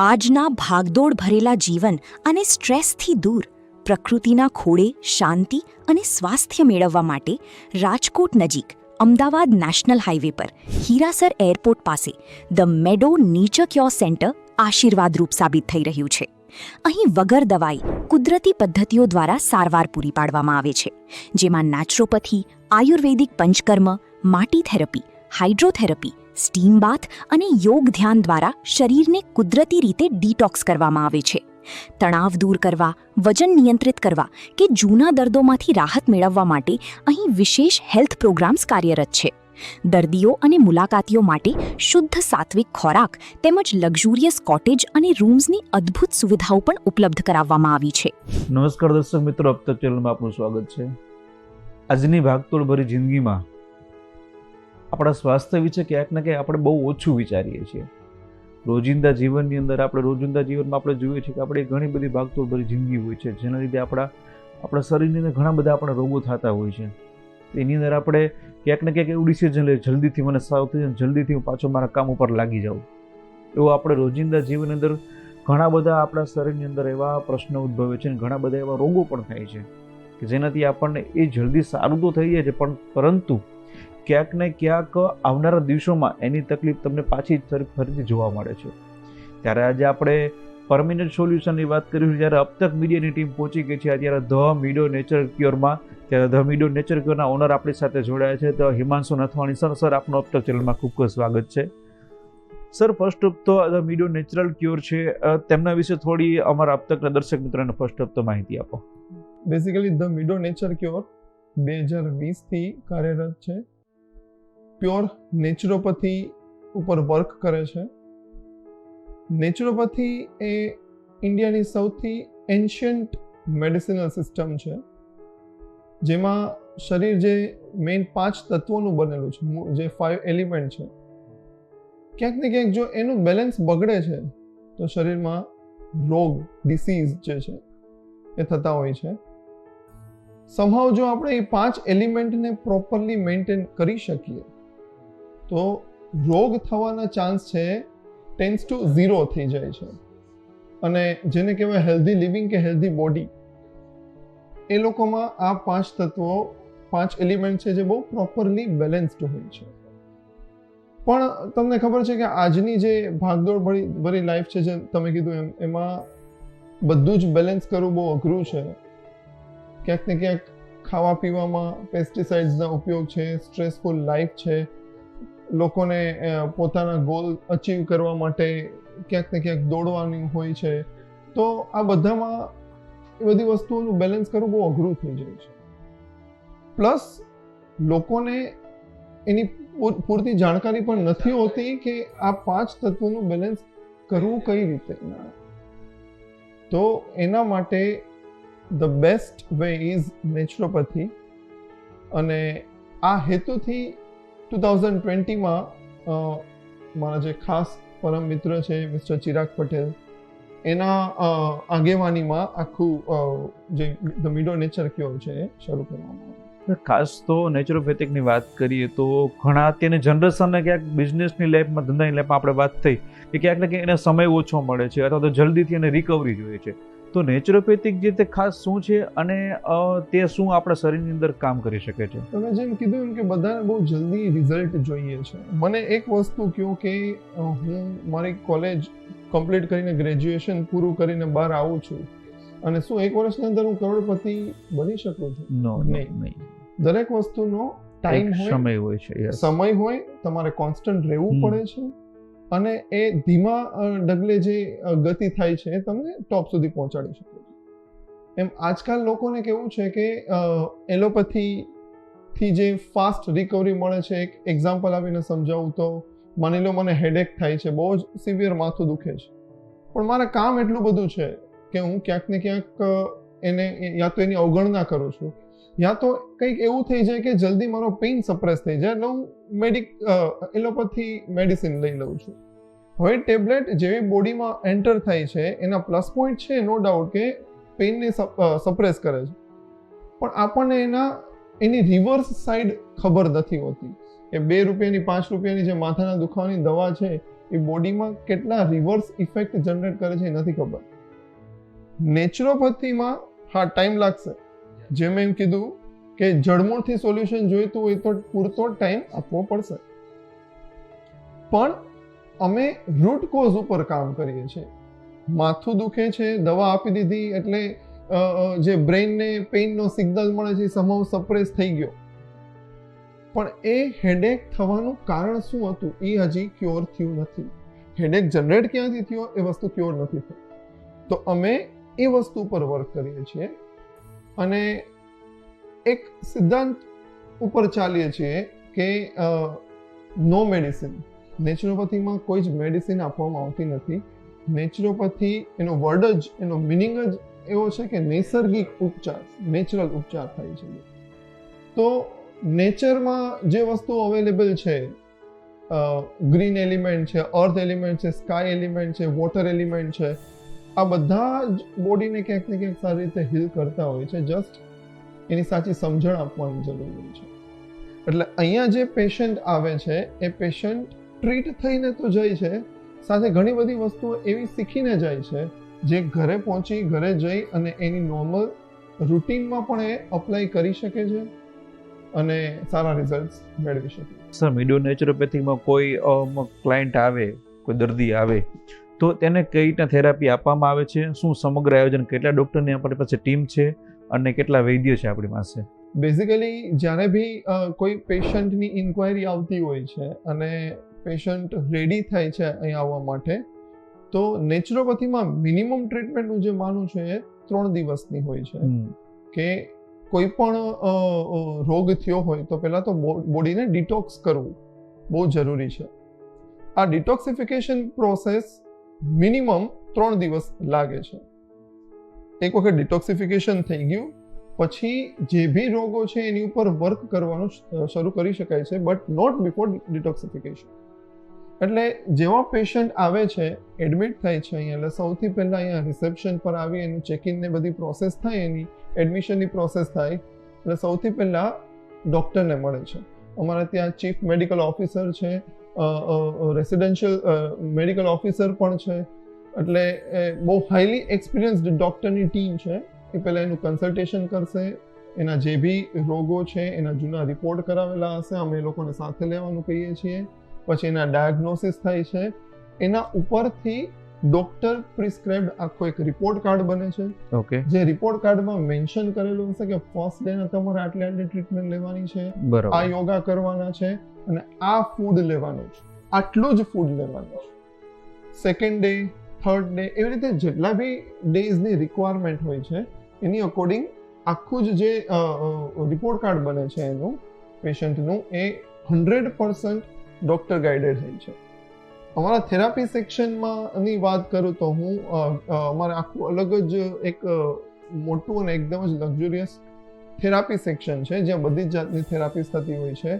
આજના ભાગદોડ ભરેલા જીવન અને સ્ટ્રેસથી દૂર પ્રકૃતિના ખોળે શાંતિ અને સ્વાસ્થ્ય મેળવવા માટે રાજકોટ નજીક અમદાવાદ નેશનલ હાઈવે પર હીરાસર એરપોર્ટ પાસે ધ મેડો નેચર ક્યોર સેન્ટર આશીર્વાદરૂપ સાબિત થઈ રહ્યું છે. અહીં વગર દવાઈ કુદરતી પદ્ધતિઓ દ્વારા સારવાર પૂરી પાડવામાં આવે છે, જેમાં નેચરોપથી, આયુર્વેદિક પંચકર્મ, માટી થેરપી, હાઇડ્રોથેરપી, સ્ટીમ બાથ અને યોગ ધ્યાન દ્વારા શરીરને કુદરતી રીતે ડિટોક્સ કરવામાં આવે છે. તણાવ દૂર કરવા, વજન નિયંત્રિત કરવા કે જૂના દર્દોમાંથી રાહત મેળવવા માટે અહીં વિશેષ હેલ્થ પ્રોગ્રામ્સ કાર્યરત છે. દર્દીઓ અને મુલાકાતીઓ માટે શુદ્ધ સાત્વિક ખોરાક તેમજ લક્ઝુરિયસ કોટેજ અને રૂમ્સની અદ્ભુત સુવિધાઓ પણ ઉપલબ્ધ કરાવવામાં આવી છે. નમસ્કાર દર્શક મિત્રો, અબ તક ચેનલમાં આપનું સ્વાગત છે. આજની ભાગતોડ ભરી જિંદગીમાં આપણા સ્વાસ્થ્ય વિશે ક્યાંક ને ક્યાંક આપણે બહુ ઓછું વિચારીએ છીએ. રોજિંદા જીવનની અંદર રોજિંદા જીવનમાં આપણે જોઈએ છીએ કે આપણે ઘણી બધી ભાગતોડ ભરી જિંદગી હોય છે, જેના લીધે આપણા શરીરની અંદર ઘણા બધા આપણા રોગો થતા હોય છે. એની અંદર આપણે ક્યાંક ને ક્યાંક એવું ડિસિઝન લઈએ, જલ્દીથી મને સાવ થઈ જાય, જલ્દીથી હું પાછો મારા કામ ઉપર લાગી જાઉં. એવો આપણે રોજિંદા જીવનની અંદર ઘણા બધા આપણા શરીરની અંદર એવા પ્રશ્નો ઉદ્ભવે છે અને ઘણા બધા એવા રોગો પણ થાય છે કે જેનાથી આપણને એ જલ્દી સારું તો થઈ જાય છે, પરંતુ ક્યાંક ને ક્યાંક આવનારા દિવસોમાં એની તકલીફ તમને પાછી ફરીથી જોવા મળે છે. ત્યારે આજે આપણે પરમિનન્ટ સોલ્યુશનની વાત કરીશું. જ્યારે અબ તક મીડિયાની ટીમ પહોંચી ગઈ છે અત્યારે ધ મીડો નેચર ક્યોરમાં. ત્યારે ધ મીડો નેચર ક્યોરના ઓનર આપણી સાથે જોડાયા છે, તો હિમાંશુ નથવાણી સર. સર, આપનું અબ તક ચેનલમાં ખૂબ ખૂબ સ્વાગત છે. સર, ફર્સ્ટ ઓફ તો ધ મીડો નેચરલ ક્યોર છે, તેમના વિશે થોડી અમારા અબ તકના દર્શક મિત્રોને ફર્સ્ટ ઓફ તો માહિતી આપો. Basically the Meadow nature cure 2020થી કાર્યરત છે. પ્યોર નેચરોપથી ઉપર વર્ક કરે છે. નેચરોપથી એ ઇન્ડિયાની સૌથી એન્શિયન્ટ મેડિસિનલ સિસ્ટમ છે, જેમાં શરીર જે મેઇન 5 તત્વોનું બનેલું છે, જે 5 એલિમેન્ટ છે, ક્યાંક ને ક્યાંક જો એનું બેલેન્સ બગડે છે તો શરીરમાં રોગ, ડિસીઝ જે છે એ થતા હોય છે. સમહાવ જો આપણે એ 5 એલિમેન્ટને પ્રોપરલી મેન્ટેન કરી શકીએ તો રોગ થવાના ચાન્સ છે ટેન્સ ટુ 0 થઈ જાય છે. અને જેને કહેવાય હેલ્ધી લિવિંગ કે હેલ્ધી બોડી, એ લોકોમાં આ 5 તત્વો, 5 એલિમેન્ટ છે જે બહુ પ્રોપરલી બેલેન્સ્ડ હોય છે. પણ તમને ખબર છે કે આજની જે ભાગદોડ ભરી લાઈફ છે, જે તમે કીધું એમાં બધું જ બેલેન્સ કરવું બહુ અઘરું છે. ક્યાંક ને ક્યાંક ખાવા પીવામાં પેસ્ટિસાઇડ્સના ઉપયોગ છે, સ્ટ્રેસફુલ લાઈફ છે, લોકોને પોતાના ગોલ અચીવ કરવા માટે ક્યાંક ને ક્યાંક દોડવાની હોય છે. તો આ બધામાં એ બધી વસ્તુઓનું બેલેન્સ કરવું બહુ અઘરું થઈ જાય છે. પ્લસ લોકોને એની પૂરતી જાણકારી પણ નથી હોતી કે આ 5 તત્વોનું બેલેન્સ કરવું કઈ રીતે. તો એના માટે the best way is naturopathy. અને આ હેતુથી 2020માં મારા જે ખાસ પરમ મિત્ર છે મિસ્ટર ચિરાગ પટેલ, એના આગેવાનીમાં આખું જે ધ મીડો નેચર ક્યોર છે એ શરૂ કરવામાં આવ્યું. ખાસ તો નેચરોપેથિકની વાત કરીએ તો ઘણા અત્યારની જનરેશનને ક્યાંક બિઝનેસની લાઈફમાં, ધંધાની લાઈફમાં આપણે વાત થઈ કે ક્યાંક ને ક્યાંક એને સમય ઓછો મળે છે અથવા તો જલ્દીથી એને રિકવરી જોઈએ છે. તો નેચરોપેથિક જે તે ખાસ શું છે અને તે શું આપણા શરીરની અંદર કામ કરી શકે છે? તમે જેમ કીધું એમ કે બધાને બહુ જલ્દી રિઝલ્ટ જોઈએ છે. મને એક વસ્તુ કહો કે હું મારી કોલેજ કમ્પ્લીટ કરીને, ગ્રેજ્યુએશન પૂરું કરીને બહાર આવું છું અને શું 1 વર્ષની અંદર હું કરોડપતિ બની શકું છું? નહીં. દરેક વસ્તુનો ટાઈમ હોય, સમય હોય છે, સમય હોય, તમારે કોન્સ્ટન્ટ રહેવું પડે છે અને એ ધીમા ડગલે જે ગતિ થાય છે એ તમને ટોપ સુધી પહોંચાડી શકે છે. એમ આજકાલ લોકોને કેવું છે કે એલોપેથીથી જે ફાસ્ટ રિકવરી મળે છે. એક એક્ઝામ્પલ આપીને સમજાવું તો માની લો મને હેડેક થાય છે, બહુ જ સિવિયર માથું દુખે છે, પણ મારે કામ એટલું બધું છે કે હું ક્યાંક ને ક્યાંક એને યા તો એની અવગણના કરું છું, યા તો કંઈક એવું થઈ જાય કે જલ્દી મારો પેઇન સપ્રેસ થઈ જાય એટલે હું એલોપેથી મેડિસિન લઈ લઉં છું. હવે ટેબ્લેટ જેવી બોડીમાં એન્ટર થાય છે એના પ્લસ પોઈન્ટ છે, નો ડાઉટ, કે પેઇનને સપ્રેસ કરે છે, પણ આપણને એની રિવર્સ સાઈડ ખબર નથી હોતી કે 2 રૂપિયાની 5 રૂપિયાની જે માથાના દુખાવાની દવા છે એ બોડીમાં કેટલા રિવર્સ ઇફેક્ટ જનરેટ કરે છે એ નથી ખબર. નેચરોપેથીમાં હા ટાઈમ લાગશે. જેમ એમ કીધું કે જડમૂળથી સોલ્યુશન જોઈતું હોય તો પૂરતો ટાઈમ આપવો પડશે, પણ અમે રૂટ કોઝ ઉપર કામ કરીએ છીએ. માથું દુખે છે, દવા આપી દીધી એટલે જે બ્રેઇનને પેઇનનો સિગ્નલ મળે છે સમહાઉ સપ્રેસ થઈ ગયો, પણ એ હેડેક થવાનું કારણ શું હતું એ હજી ક્યોર થયું નથી. હેડેક જનરેટ ક્યાંથી થયો એ વસ્તુ ક્યોર નથી થઈ. તો અમે એ વસ્તુ પર વર્ક કરીએ છીએ અને એક સિદ્ધાંત ઉપર ચાલીએ છીએ કે નો મેડિસિન. નેચરોપેથીમાં કોઈ જ મેડિસિન આપવામાં આવતી નથી. નેચરોપેથી એનો વર્ડ જ, એનો મિનિંગ જ એવો છે કે નૈસર્ગિક ઉપચાર, નેચરલ ઉપચાર થાય છે. તો નેચરમાં જે વસ્તુ અવેલેબલ છે, ગ્રીન એલિમેન્ટ છે, અર્થ એલિમેન્ટ છે, સ્કાય એલિમેન્ટ છે, વોટર એલિમેન્ટ છે, આ બધા જ બોડીને ક્યાંક ને ક્યાંક સારી રીતે હીલ કરતા હોય છે. જસ્ટ એની સાચી સમજણ આપવાની જરૂર હોય છે. એટલે અહીંયા જે પેશન્ટ આવે છે એ પેશન્ટ ટ્રીટ થઈને તો જાય છે, સાથે ઘણી બધી વસ્તુઓ એવી શીખીને જાય છે જે ઘરે પહોંચી, ઘરે જઈ અને એની નોર્મલ રૂટીનમાં પણ એ અપ્લાય કરી શકે છે અને સારા રિઝલ્ટ મેળવી શકે. સર, મીડિયો નેચરોપેથીમાં કોઈ ક્લાયન્ટ આવે, કોઈ દર્દી આવે તો તેને કઈ રીતના થેરાપી આપવામાં આવે છે? શું સમગ્ર આયોજન, કેટલા ડૉક્ટરની આપણી પાસે ટીમ છે અને કેટલા વૈદ્ય છે આપણી પાસે? બેઝિકલી જ્યારે બી કોઈ પેશન્ટની ઇન્ક્વાયરી આવતી હોય છે અને પેશન્ટ રેડી થાય છે અહીં આવવા માટે, તો નેચરોપેથીમાં મિનિમમ ટ્રીટમેન્ટનું જે માનું છે એ 3 દિવસની હોય છે. કે કોઈ પણ રોગ થયો હોય તો પહેલાં તો બોડીને ડિટોક્સ કરવું બહુ જરૂરી છે. આ ડિટોક્સિફિકેશન પ્રોસેસ મિનિમમ 3 દિવસ લાગે છે. એક વખત ડિટોક્સિફિકેશન થઈ ગયું પછી જે બી રોગો છે એની ઉપર વર્ક કરવાનું શરૂ કરી શકાય છે, બટ નોટ બિફોર ડિટોક્સિફિકેશન. એટલે જેવા પેશન્ટ આવે છે, એડમિટ થાય છે અહીંયા, એટલે સૌથી પહેલાં અહીંયા રિસેપ્શન પર આવી એનું ચેકિન ને બધી પ્રોસેસ થાય, એની એડમિશનની પ્રોસેસ થાય, એટલે સૌથી પહેલાં ડૉક્ટરને મળે છે. અમારા ત્યાં ચીફ મેડિકલ ઓફિસર છે, રેસિડેન્શિયલ મેડિકલ ઓફિસર પણ છે, એટલે બહુ હાઈલી એક્સપિરિયન્સ્ડ ડૉક્ટરની ટીમ છે. એ પહેલાં એનું કન્સલ્ટેશન કરશે, એના જે બી રોગો છે એના જૂના રિપોર્ટ કરાવેલા હશે અમે એ લોકોને સાથે લેવાનું કહીએ છીએ. પછી એના ડાયગ્નોસિસ થાય છે, એના ઉપરથી ડૉક્ટર પ્રિસ્ક્રાઇબ્ડ આખો એક રિપોર્ટ કાર્ડ બને છે. ઓકે. જે રિપોર્ટ કાર્ડમાં મેન્શન કરેલું હશે કે ફર્સ્ટ ડેના તમારે આટલી ટ્રીટમેન્ટ લેવાની છે, બરાબર, આ યોગા કરવાના છે અને આ ફૂડ લેવાનું છે, આટલું જ ફૂડ લેવાનું છે. સેકન્ડ ડે, થર્ડ ડે, એવી રીતે જેટલા બી ડેઝની રિક્વાયરમેન્ટ હોય છે એની અકોર્ડિંગ આખું જ જે રિપોર્ટ કાર્ડ બને છે એનું પેશન્ટનું, એ 100% ડૉક્ટર ગાઈડેડ હોય છે. અમારા થેરાપી સેક્શનમાંની વાત કરું તો હું અમારે આખું અલગ જ એક મોટું અને એકદમ જ લક્ઝુરિયસ થેરાપી સેક્શન છે જ્યાં બધી જ જાતની થેરાપીસ થતી હોય છે.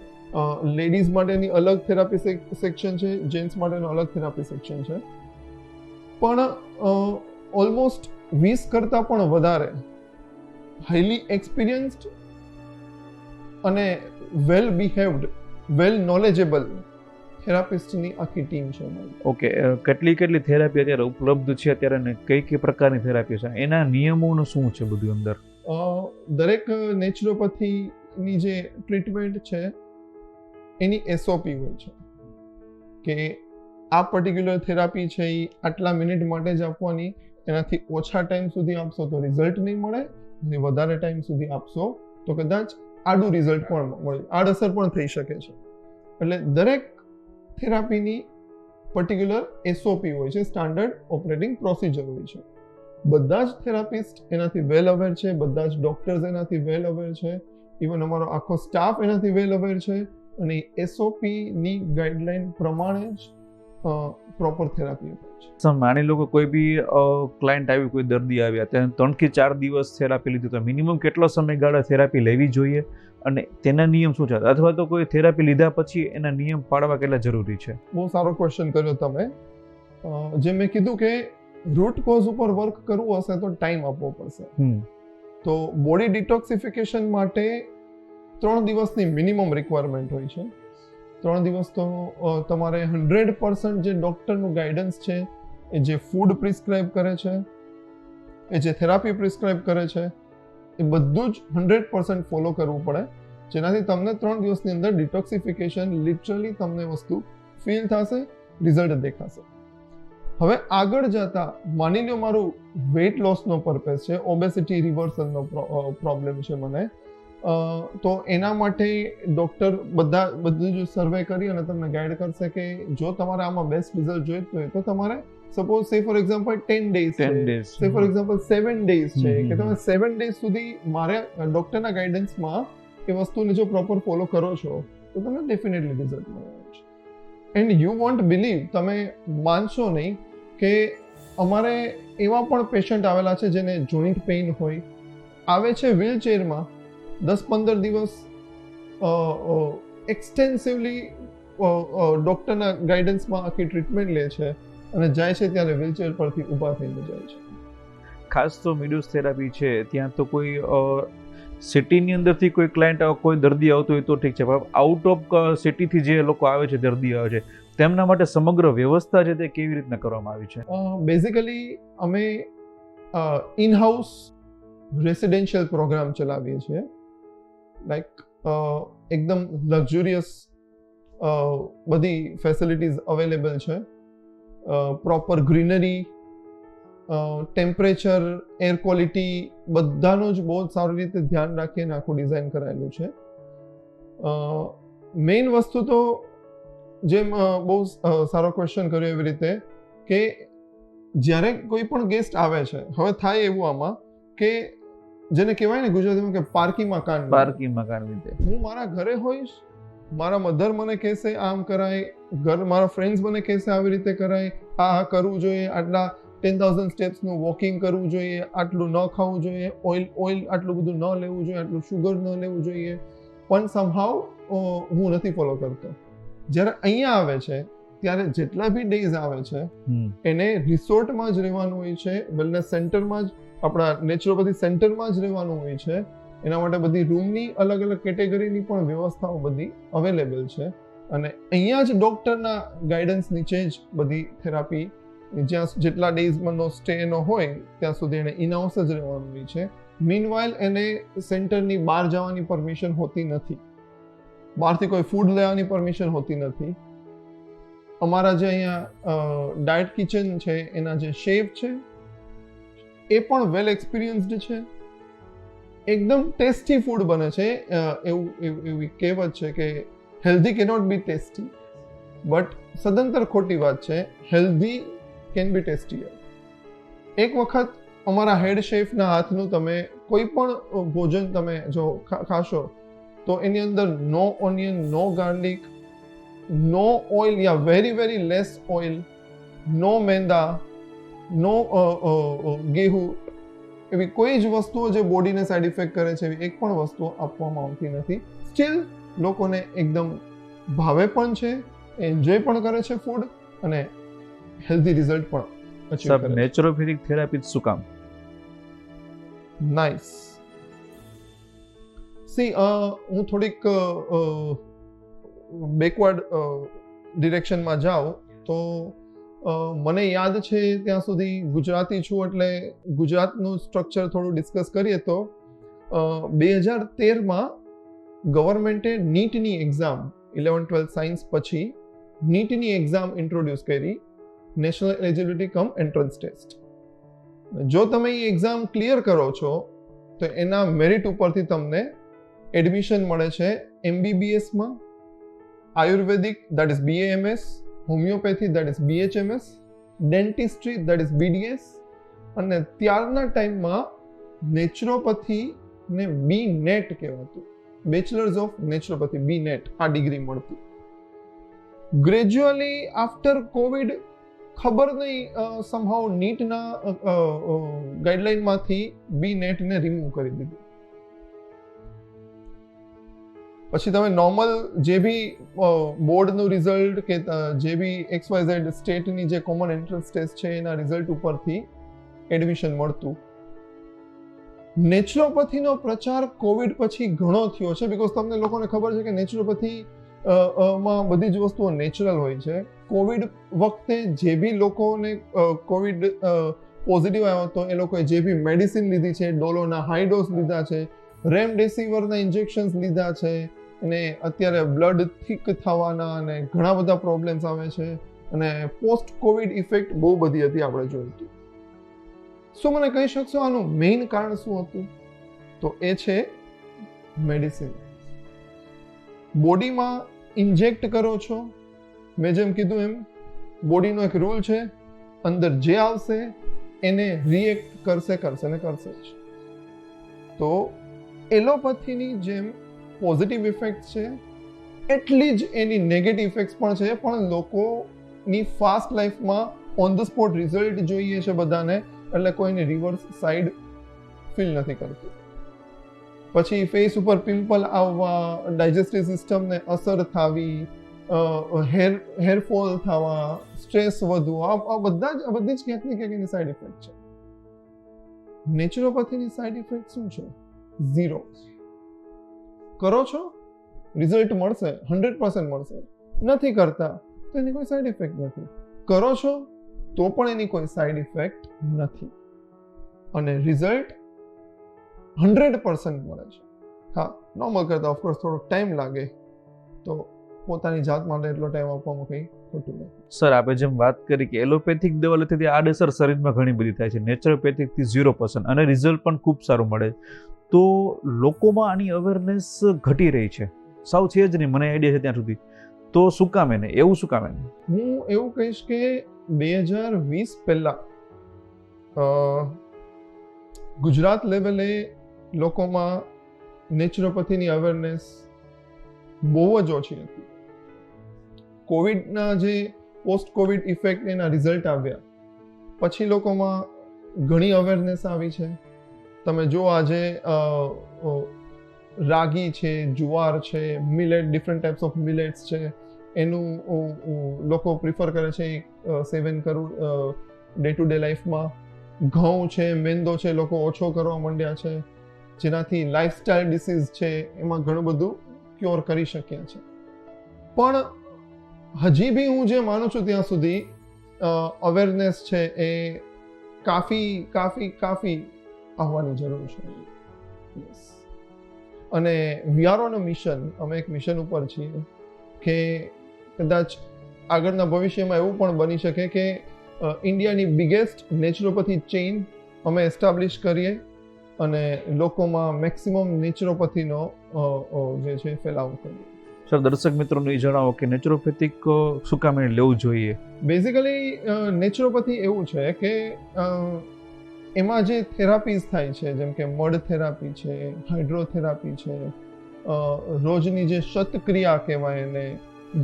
લેડીઝ માટેની અલગ થેરાપી સેક્શન છે, જેન્ટ્સ માટેનું અલગ થેરાપી સેક્શન છે. પણ ઓલમોસ્ટ 20 કરતાં પણ વધારે હાઈલી એક્સપિરિયન્સ્ડ અને વેલ બિહેવ્ડ, વેલ નોલેજેબલ થેરાપિસ્ટની આખી ટીમ છે અમારી. ઓકે. કેટલી થેરાપી અત્યારે ઉપલબ્ધ છે અત્યારે ને કઈ પ્રકારની થેરાપી છે? એના નિયમોનું શું છે બધું અંદર? દરેક નેચરોપેથીની જે ટ્રીટમેન્ટ છે એની એસઓપી હોય છે કે આ પર્ટિક્યુલર થેરાપી છે એ આટલા મિનિટ માટે જ આપવાની, એનાથી ઓછા ટાઈમ સુધી આપશો તો રિઝલ્ટ નહીં મળે, અને વધારે ટાઈમ સુધી આપશો તો કદાચ આડું રિઝલ્ટ પણ મળે, આડઅસર પણ થઈ શકે છે. એટલે દરેક થેરાપીની પર્ટિક્યુલર એસઓપી હોય છે, સ્ટાન્ડર્ડ ઓપરેટિંગ પ્રોસિજર હોય છે. બધા જ થેરાપિસ્ટ એનાથી વેલ અવેર છે, બધા જ ડૉક્ટર્સ એનાથી વેલ અવેર છે, ઇવન અમારો આખો સ્ટાફ એનાથી વેલ અવેર છે, અને એસઓપીની ગાઈડલાઈન પ્રમાણે જ પ્રોપર થેરાપી અપાય છે. સર, માની લો કે કોઈ બી ક્લાયન્ટ આવ્યું, કોઈ દર્દી આવ્યા, ત્યાં 3 કે 4 દિવસ થેરાપી લીધી, તો મિનિમમ કેટલો સમયગાળા થેરાપી લેવી જોઈએ અને તેના નિયમ શું છે? અથવા તો કોઈ થેરાપી લીધા પછી એના નિયમ પાળવા કેટલા જરૂરી છે? બહુ સારો ક્વેશ્ચન કર્યો તમે. જે મેં કીધું કે રૂટ કોઝ ઉપર વર્ક કરવું હશે તો ટાઈમ આપવો પડશે. તો બોડી ડિટોક્સિફિકેશન માટે 3 દિવસની મિનિમમ રિક્વાયરમેન્ટ હોય છે. 3 દિવસ તો તમારે 100% જે ડૉક્ટરનું ગાઈડન્સ છે, એ જે ફૂડ પ્રિસ્ક્રાઇબ કરે છે, એ જે થેરાપી પ્રિસ્ક્રાઇબ કરે છે, એ બધું જ 100% ફોલો કરવું પડે, જેનાથી તમને 3 દિવસની અંદર ડિટોક્સિફિકેશન લિટરલી તમને વસ્તુ ફીલ થશે, રિઝલ્ટ દેખાશે. હવે આગળ જતા માની લો મારું વેઇટ લોસનો પર્પઝ છે, ઓબેસિટી રિવર્સલનો પ્રોબ્લેમ છે મને, તો એના માટે ડૉક્ટર બધું જ સર્વે કરી અને તમને ગાઈડ કરશે કે જો તમારે આમાં બેસ્ટ રિઝલ્ટ જોઈતું હોય તો તમારે સપોઝ સે ફોર એક્ઝામ્પલ 10 days સે ફોર એક્ઝામ્પલ 7 days છે કે તમે 7 days સુધી મારે ડૉક્ટરના ગાઈડન્સમાં એ વસ્તુને જો પ્રોપર ફોલો કરો છો તો તમને ડેફિનેટલી રિઝલ્ટ મળે છે. એન્ડ યુ વોન્ટ બિલીવ, તમે માનશો નહીં કે અમારે એવા પણ પેશન્ટ આવેલા છે જેને જોઈન્ટ પેઇન હોય, આવે છે વ્હીલચેરમાં, 10-15 દિવસ એક્સટેન્સિવલી ડૉક્ટરના ગાઈડન્સમાં આખી ટ્રીટમેન્ટ લે છે અને જાય છે ત્યારે વ્હીલચેર પરથી ઊભા થઈને જાય છે. ખાસ તો મિડ્યુસ થેરાપી છે ત્યાં તો કોઈ સિટીની અંદરથી કોઈ ક્લાયન્ટ કોઈ દર્દી આવતો હોય તો ઠીક છે, પણ આઉટ ઓફ સિટીથી જે લોકો આવે છે, દર્દી આવે છે, તેમના માટે સમગ્ર વ્યવસ્થા છે તે કેવી રીતના કરવામાં આવી છે? બેઝિકલી અમે ઇન હાઉસ રેસિડેન્શિયલ પ્રોગ્રામ ચલાવીએ છીએ, લાઈક એકદમ લક્ઝુરિયસ બધી ફેસિલિટીઝ અવેલેબલ છે, proper greenery, temperature, air quality બધાનું જ બહુ સારી રીતે ધ્યાન રાખીને આખું ડિઝાઇન કરાયેલું છે. મેઇન વસ્તુ તો જેમ બહુ સારો ક્વેશ્ચન કર્યો એવી રીતે કે જ્યારે કોઈ પણ ગેસ્ટ આવે છે, હવે થાય એવું આમાં કે જેને કહેવાય ને ગુજરાતીમાં કે પાર્કીમાં કાન રીતે હું મારા ઘરે હોઈશ, મારા મધર મને કહેશે આમ કરાય, મારા ફ્રેન્ડ્સ મને કહેશે આવી રીતે કરાય, આ કરવું જોઈએ, આટલા 10,000 સ્ટેપ્સનું વોકિંગ કરવું જોઈએ, આટલું ન ખાવું જોઈએ, ઓઇલ આટલું બધું ન લેવું જોઈએ, આટલું શુગર ન લેવું જોઈએ, પણ સમહાવ હું નથી ફોલો કરતો. જ્યારે અહીંયા આવે છે ત્યારે જેટલા બી ડેઝ આવે છે એને રિસોર્ટમાં જ રહેવાનું હોય છે, વેલનેસ સેન્ટરમાં જ, આપણા નેચરોપેથી સેન્ટરમાં જ રહેવાનું હોય છે. એના માટે બધી રૂમની અલગ અલગ કેટેગરીની પણ વ્યવસ્થાઓ બધી અવેલેબલ છે અને અહીંયા જ ડૉક્ટરના ગાઈડન્સ નીચે જ બધી થેરાપી, જ્યાં જેટલા ડેઝમાંનો સ્ટે એનો હોય ત્યાં સુધી એને ઇન હાઉસ જ રહેવાનું હોય છે. મીનવાઇલ એને સેન્ટરની બહાર જવાની પરમિશન હોતી નથી, બહારથી કોઈ ફૂડ લેવાની પરમિશન હોતી નથી. અમારા જે અહીંયા ડાયટ કિચન છે એના જે શેફ છે એ પણ વેલ એક્સપિરિયન્સ્ડ છે, એકદમ ટેસ્ટી ફૂડ બને છે. એવી કહેવત છે કે healthy cannot B tasty, but સદંતર ખોટી વાત છે, હેલ્ધી કેન બી ટેસ્ટીયર. એક વખત અમારા હેડ શેફના હાથનું તમે કોઈ પણ ભોજન તમે જો ખાશો તો એની અંદર નો ઓનિયન, નો ગાર્લિક, નો ઓઇલ યા વેરી લેસ ઓઇલ, નો મેંદા, નો ગેહું, એવી કોઈ જ વસ્તુઓ જે બોડીને સાઇડ ઇફેક્ટ કરે છે એવી એક પણ વસ્તુ આપવામાં આવતી નથી. સ્ટીલ લોકોને એકદમ ભાવે પણ છે, એન્જોય પણ કરે છે ફૂડ અને હેલ્ધી રિઝલ્ટ પણ અચીવ કરે છે. નેચરોપેથિક થેરાપી શું કામ? નાઇસ. હું થોડીક બેકવર્ડ ડિરેક્શનમાં જાઉં તો મને યાદ છે ત્યાં સુધી ગુજરાતી છું એટલે ગુજરાતનું સ્ટ્રક્ચર થોડું ડિસ્કસ કરીએ તો 2013માં ગવર્મેન્ટે નીટની એક્ઝામ 11-12 સાયન્સ પછી નીટની એક્ઝામ ઇન્ટ્રોડ્યુસ કરી, national eligibility cum entrance test. જો તમે એ એક્ઝામ ક્લિયર કરો છો તો એના મેરિટ ઉપરથી તમને એડમિશન મળે છે MBBSમાં, ayurvedic that is BAMS, homeopathy that is BHMS, dentistry that is BDS, અને ત્યારના ટાઈમમાં નેચરોપેથી ને BNET કહેવાતું, બેચલર્સ ઓફ નેચરોપેથી, BNET આ ડિગ્રી મળતી. ગ્રેજ્યુઅલી આફ્ટર કોવિડ ખબર નહીં સમહાઉ નીટના ગાઈડલાઇનમાંથી BNET ને રિમૂવ કરી દીધું. પછી તમે નોર્મલ જે બી બોર્ડનું રિઝલ્ટ કે જે બી XYZ સ્ટેટની જે કોમન એન્ટ્રન્સ ટેસ્ટ છે એના રિઝલ્ટ ઉપરથી એડમિશન મળતું. નેચરોપેથીનો પ્રચાર કોવિડ પછી ઘણો થયો છે, બીકોઝ તમને લોકોને ખબર છે કે નેચરોપેથી માં બધી જ વસ્તુઓ નેચરલ હોય છે. કોવિડ વખતે જે બી લોકોને કોવિડ પોઝિટિવ આવ્યો હતો એ લોકોએ જે બી મેડિસિન લીધી છે, ડોલોના હાઈ ડોઝ લીધા છે, રેમડેસિવિરના ઇન્જેક્શન્સ લીધા છે, અને અત્યારે બ્લડ થીક થવાના અને ઘણા બધા પ્રોબ્લેમ્સ આવે છે, અને પોસ્ટ કોવિડ ઇફેક્ટ બહુ બધી હતી આપણે જોઈ હતી. શું મને કહી શકશો આનું મેઇન કારણ શું હતું? તો એ છે મેડિસિન. બોડીમાં ઇન્જેક્ટ કરો છો, મેં જેમ કીધું એમ બોડીનો એક રૂલ છે, અંદર જે આવશે એને રિએક્ટ કરશે જ. તો એલોપેથીની જેમ પોઝિટિવ ઇફેક્ટ છે એટલી જ એની નેગેટિવ ઇફેક્ટ્સ પણ છે, પણ લોકોની ફાસ્ટ લાઈફમાં ઓન ધ સ્પોટ રિઝલ્ટ જોઈએ છે બધાને, એટલે કોઈને રિવર્સ સાઈડ ફીલ નથી કરતું. પછી ફેસ ઉપર પિમ્પલ આવવા, ડાયજેસ્ટિવ સિસ્ટમને અસર થવી, હેરફોલ થવા, સ્ટ્રેસ વધવું, આ બધી જ ક્યાંક ને ક્યાંક એની સાઈડ ઇફેક્ટ છે. નેચરોપેથીની સાઈડ ઇફેક્ટ શું છે? 0. કરો છો રિઝલ્ટ મળશે, 100% મળશે. નથી કરતા તો એની કોઈ સાઈડ ઇફેક્ટ નથી. કરો છો તો પણ એની કોઈ સાઈડ ઇફેક્ટ નથી, અને રિઝલ્ટ 100% મળે છે. હા, નોર્મલ કરતા ઓફકોર્સ થોડો ટાઈમ લાગે, તો પોતાની જાત માટે એટલો ટાઈમ આપવામાં કંઈ ખોટું નથી. સર, આપણે જેમ વાત કરી કે એલોપેથિક દવા લેવાથી આડઅસર શરીરમાં ઘણી બધી થાય છે, નેચરોપેથિકથી 0% અને રિઝલ્ટ પણ ખૂબ સારું મળે. તો લોકોમાં આની અવેરનેસ ઘટી રહી છે, સાવ છે જ નહીં, મને આઈડિયા છે ત્યાં સુધી. તો શું કામ એને, એવું શું કામ એને? હું એવું કહીશ કે 2020 પહેલા ગુજરાત લેવલે લોકોમાં નેચરોપેથીની અવેરનેસ બહુ જ ઓછી હતી. કોવિડના જે પોસ્ટ કોવિડ ઇફેક્ટ એના રિઝલ્ટ આવ્યા પછી લોકોમાં ઘણી અવેરનેસ આવી છે. તમે જો આજે રાગી છે, જુવાર છે, millet, different types of millets છે, એનું લોકો પ્રિફર કરે છે સેવન કરવું ડે ટુ ડે લાઈફમાં. ઘઉં છે, મેંદો છે, લોકો ઓછો કરવા માંડ્યા છે, જેનાથી લાઈફસ્ટાઈલ ડિસીઝ છે એમાં ઘણું બધું ક્યોર કરી શક્યા છે. પણ હજી બી હું જે માનું છું ત્યાં સુધી અવેરનેસ છે એ કાફી આવવાની જરૂર છે. અને we are on a mission. અમે એક મિશન ઉપર છીએ કે કદાચ આગળના ભવિષ્યમાં એવું પણ બની શકે કે ઇન્ડિયાની બિગેસ્ટ નેચરોપેથી ચેઇન અમે એસ્ટાબ્લિશ કરીએ અને લોકોમાં મેક્સિમમ નેચરોપેથીનો જે છે ફેલાવો કરીએ. સર, દર્શક મિત્રોને એ જણાવો કે નેચરોપેથિક શું કામ એને લેવું જોઈએ? બેઝિકલી નેચરોપેથી એવું છે કે એમાં જે થેરાપીઝ થાય છે, જેમ કે મડ થેરાપી છે, હાઇડ્રોથેરાપી છે, રોજની જે શતક્રિયા કહેવાય એને,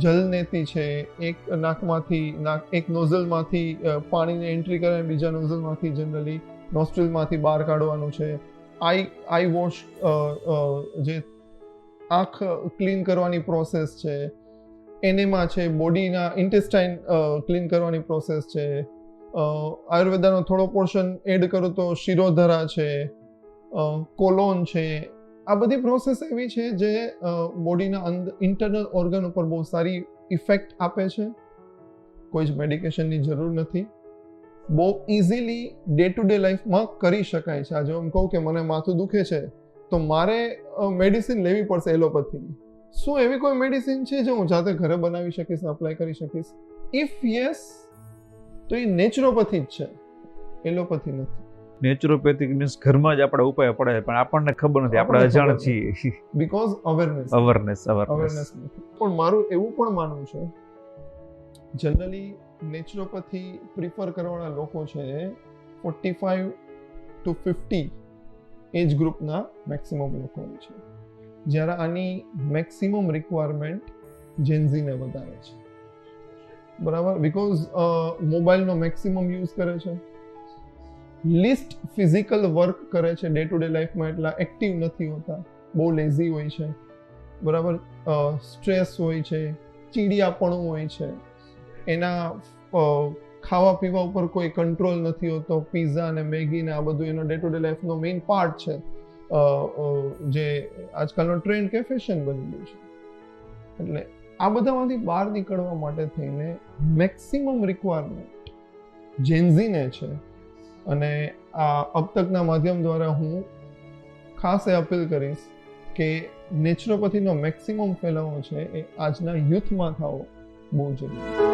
જલનેતી છે, એક નાકમાંથી એક નોઝલમાંથી પાણીને એન્ટ્રી કરે, બીજા નોઝલમાંથી જનરલી નોસ્ટ્રિલમાંથી બહાર કાઢવાનું છે, આઈ વોશ જે આંખ ક્લીન કરવાની પ્રોસેસ છે, એનેમાં છે, બોડીના ઇન્ટેસ્ટાઇન ક્લીન કરવાની પ્રોસેસ છે, આયુર્વેદાનો થોડો પોર્શન એડ કરો તો શિરોધરા છે, કોલોન છે. આ બધી પ્રોસેસ એવી છે જે બોડીના ઇન્ટરનલ ઓર્ગન ઉપર બહુ સારી ઇફેક્ટ આપે છે. કોઈ જ મેડિકેશનની જરૂર નથી, બહુ ઇઝીલી ડે ટુ ડે લાઈફમાં કરી શકાય છે. આજે હું કહું કે મને માથું દુખે છે તો મારે મેડિસિન લેવી પડશે એલોપેથીની. શું એવી કોઈ મેડિસિન છે જે હું જાતે ઘરે બનાવી શકીશ, અપ્લાય કરી શકીશ? ઇફ યસ, તો એ નેચરોપેથી જ છે, એલોપેથી નથી. નેચરોપેથિક મીન્સ ઘરમાં જ આપણે ઉપાય પડાય, પણ આપણને ખબર નથી, આપણે અજાણ છીએ. બીકોઝ અવેરનેસ નથી. પણ મારું એવું પણ માનવું છે, જનરલી નેચરોપેથી પ્રિફર કરવાના લોકો છે 45 to 50 એજ ગ્રુપના મેક્સિમમ લોકો હોય છે, જ્યારે આની મેક્સિમમ રિક્વાયરમેન્ટ જેન્ઝીને વધારે છે. બરાબર, બીકોઝ મોબાઈલનો મેક્સિમમ યુઝ કરે છે, લિસ્ટ ફિઝિકલ વર્ક કરે છે, ડે ટુ ડે લાઈફમાં એટલા એક્ટિવ નથી હોતા, બહુ લેઝી હોય છે. બરાબર, સ્ટ્રેસ હોય છે, ચીડિયાપણું હોય છે, એના ખાવા પીવા ઉપર કોઈ કંટ્રોલ નથી હોતો. પિઝા અને મેગી ને આ બધું એનો ડે ટુ ડે લાઈફનો મેઇન પાર્ટ છે, જે આજકાલનો ટ્રેન્ડ કે ફેશન બની ગયું છે. એટલે આ બધામાંથી બહાર નીકળવા માટે થઈને મેક્સિમમ રિક્વાયરમેન્ટ જેન્ઝીને છે. અને આ અબતકના માધ્યમ દ્વારા હું ખાસ એ અપીલ કરીશ કે નેચરોપેથીનો મેક્સિમમ ફેલાવો છે એ આજના યુથમાં થવો બહુ જરૂરી.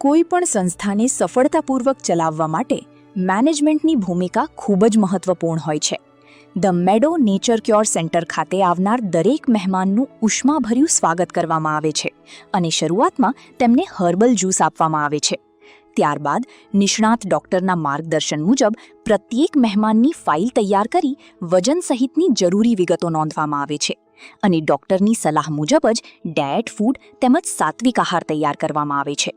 કોઈ પણ સંસ્થાને સફળતાપૂર્વક ચલાવવા માટે મેનેજમેન્ટની ભૂમિકા ખૂબ જ મહત્વપૂર્ણ હોય છે. ધ મેડો નેચર ક્યોર સેન્ટર ખાતે આવનાર દરેક મહેમાનનું ઉષ્માભર્યું સ્વાગત કરવામાં આવે છે અને શરૂઆતમાં તેમને હર્બલ જ્યુસ આપવામાં આવે છે. ત્યારબાદ નિષ્ણાત ડોક્ટરના માર્ગદર્શન મુજબ પ્રત્યેક મહેમાનની ફાઇલ તૈયાર કરી વજન સહિતની જરૂરી વિગતો નોંધવામાં આવે છે અને ડોક્ટરની સલાહ મુજબ જ ડાયટ ફૂડ તેમજ સાત્વિક આહાર તૈયાર કરવામાં આવે છે.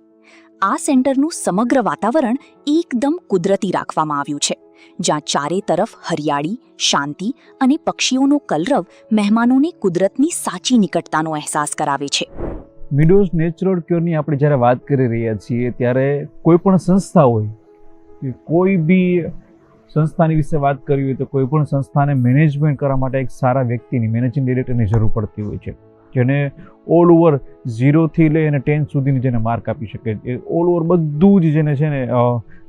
આ સેન્ટરનું સમગ્ર વાતાવરણ એકદમ કુદરતી રાખવામાં આવ્યું છે, જ્યાં ચારે તરફ હરિયાળી, શાંતિ અને પક્ષીઓનો કલરવ મહેમાનોને કુદરતની સાચી નિકટતાનો અહેસાસ કરાવે છે. મિડોઝ નેચરલ ક્યોરની આપણે જ્યારે વાત કરી રહ્યા છીએ ત્યારે કોઈ પણ સંસ્થા હોય કે કોઈ બી સંસ્થાની વિશે વાત કરવી હોય તો કોઈ પણ સંસ્થાને મેનેજમેન્ટ કરવા માટે એક સારા વ્યક્તિની, મેનેજિંગ ડિરેક્ટરની જરૂર પડતી હોય છે, જેને ઓલ ઓવર 0થી લઈ અને 10 સુધીની જેને માર્ક આપી શકે. એ ઓલ ઓવર બધું જ જેને છે ને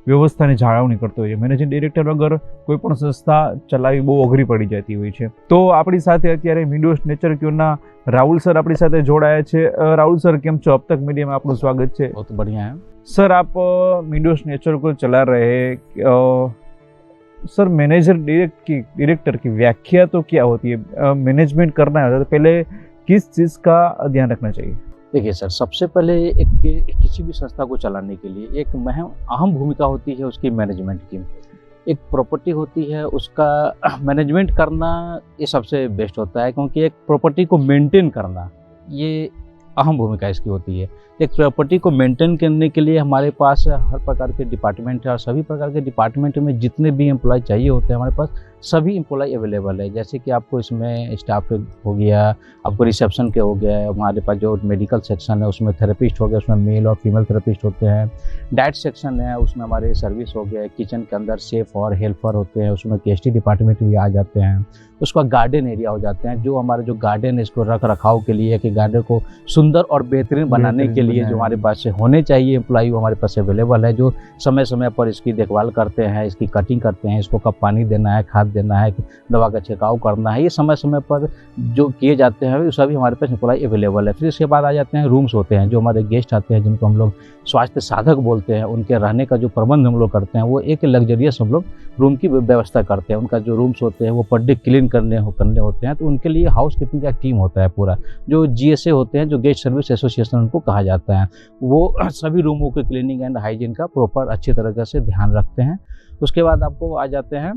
વ્યવસ્થાની જાળવણી કરતો હોય છે. મેનેજિંગ ડિરેક્ટર વગર કોઈ પણ સંસ્થા ચલાવવી બહુ અઘરી પડી જતી હોય છે. તો આપણી સાથે અત્યારે મિડોઝ નેચર ક્યોરના રાहुल सर अपनी साथ जोड़ाया है. राहुल सर केम छो? अब तक मीडिया में आपका स्वागत है. बहुत बढ़िया है सर. आप मिडोज़ नेचर को चला रहे हैं. सर, मैनेजर डायरेक्टर की व्याख्या तो क्या होती है? मैनेजमेंट करना है तो पहले किस चीज़ का ध्यान रखना चाहिए? देखिए सर, सबसे पहले किसी भी संस्था को चलाने के लिए एक अहम भूमिका होती है उसकी मैनेजमेंट की. एक प्रॉपर्टी होती है, उसका मैनेजमेंट करना ये सबसे बेस्ट होता है, क्योंकि एक प्रॉपर्टी को मेंटेन करना ये अहम भूमिका इसकी होती है. एक प्रॉपर्टी को मेंटेन करने के लिए हमारे पास हर प्रकार के डिपार्टमेंट है और सभी प्रकार के डिपार्टमेंट में जितने भी एम्प्लॉय चाहिए होते हैं हमारे पास सभी एम्प्लॉय अवेलेबल है. जैसे कि आपको इसमें स्टाफ हो गया, आपको रिसेप्शन के हो गया, हमारे पास जो मेडिकल सेक्शन है उसमें थेरेपिस्ट हो गया, उसमें मेल और फीमेल थेरेपिस्ट होते हैं. डाइट सेक्शन है उसमें हमारे सर्विस हो गया, किचन के अंदर शेफ और हेल्पर होते हैं, उसमें केएसटी डिपार्टमेंट भी आ जाते हैं. उसका गार्डन एरिया हो जाते हैं, जो हमारे जो गार्डन है इसको रख रखाव के लिए कि गार्डन को सुंदर और बेहतरीन बनाने के लिए जो हमारे पास होने चाहिए एम्प्लॉय वो हमारे पास अवेलेबल है, जो समय समय पर इसकी देखभाल करते हैं, इसकी कटिंग करते हैं, इसको कब पानी देना है, खाद देना है, दवा का छिड़काव करना है, ये समय समय पर जो किए जाते हैं वो सभी हमारे पास एम्प्लॉय अवेलेबल है. फिर इसके बाद आ जाते हैं रूम्स होते हैं, जो हमारे गेस्ट आते हैं जिनको हम लोग स्वास्थ्य साधक बोलते हैं, उनके रहने का जो प्रबंध हम लोग करते हैं वो एक लग्जरियस हम लोग रूम की व्यवस्था करते हैं. उनका जो रूम्स होते हैं वो पर डे क्लीन करने होते हैं, तो उनके लिए हाउस कीपिंग का टीम होता है पूरा, जो GSA होते हैं, जो गेस्ट सर्विस एसोसिएशन उनको कहा जाता है. वो सभी रूमों के क्लीनिंग एंड हाइजीन का प्रॉपर अच्छी तरीके से ध्यान रखते हैं. उसके बाद आपको आ जाते हैं